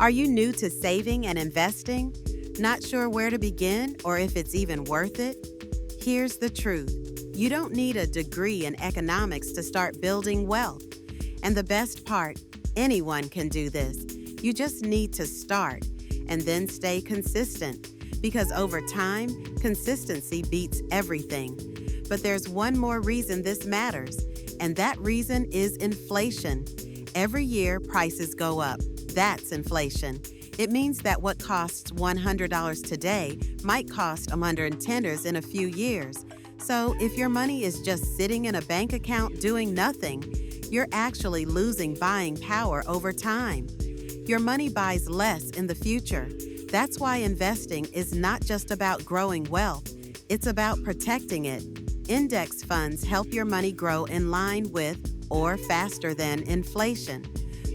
Are you new to saving and investing? Not sure where to begin or if it's even worth it? Here's the truth. You don't need a degree in economics to start building wealth. And the best part, anyone can do this. You just need to start and then stay consistent, because over time, consistency beats everything. But there's one more reason this matters, and that reason is inflation. Every year, prices go up. That's inflation. It means that what costs $100 today might cost $110 in a few years. So if your money is just sitting in a bank account doing nothing, you're actually losing buying power over time. Your money buys less in the future. That's why investing is not just about growing wealth, it's about protecting it. Index funds help your money grow in line with or faster than inflation,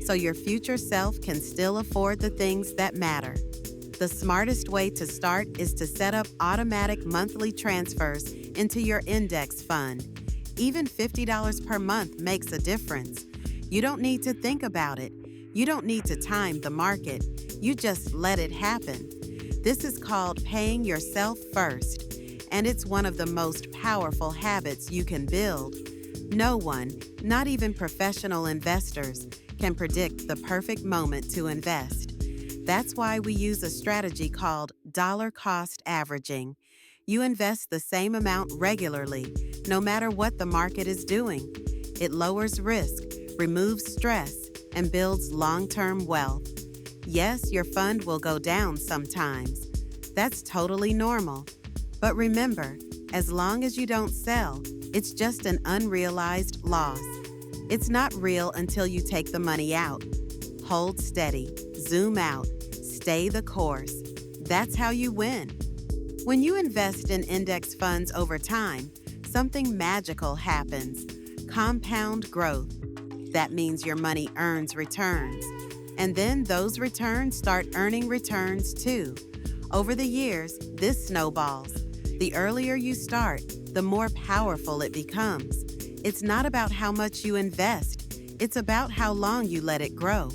so your future self can still afford the things that matter. The smartest way to start is to set up automatic monthly transfers into your index fund. Even $50 per month makes a difference. You don't need to think about it. You don't need to time the market. You just let it happen. This is called paying yourself first, and it's one of the most powerful habits you can build. No one, not even professional investors, can predict the perfect moment to invest. That's why we use a strategy called dollar cost averaging. You invest the same amount regularly, no matter what the market is doing. It lowers risk, removes stress, and builds long-term wealth. Yes, your fund will go down sometimes. That's totally normal. But remember, as long as you don't sell, it's just an unrealized loss. It's not real until you take the money out. Hold steady, zoom out, stay the course. That's how you win. When you invest in index funds over time, something magical happens. Compound growth. That means your money earns returns. And then those returns start earning returns too. Over the years, this snowballs. The earlier you start, the more powerful it becomes. It's not about how much you invest. It's about how long you let it grow.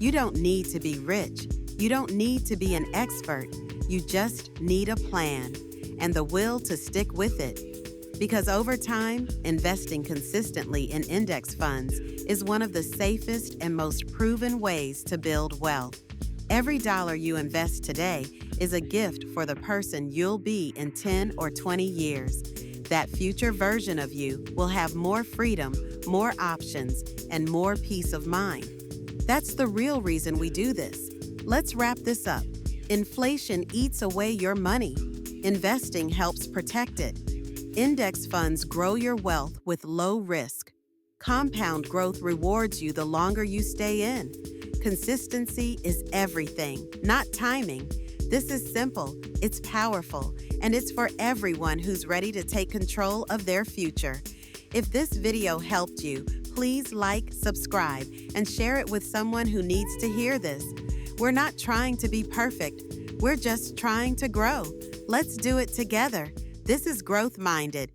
You don't need to be rich. You don't need to be an expert. You just need a plan and the will to stick with it. Because over time, investing consistently in index funds is one of the safest and most proven ways to build wealth. Every dollar you invest today is a gift for the person you'll be in 10 or 20 years. That future version of you will have more freedom, more options, and more peace of mind. That's the real reason we do this. Let's wrap this up. Inflation eats away your money. Investing helps protect it. Index funds grow your wealth with low risk. Compound growth rewards you the longer you stay in. Consistency is everything, not timing. This is simple, it's powerful, and it's for everyone who's ready to take control of their future. If this video helped you, please like, subscribe, and share it with someone who needs to hear this. We're not trying to be perfect. We're just trying to grow. Let's do it together. This is Growth Minded,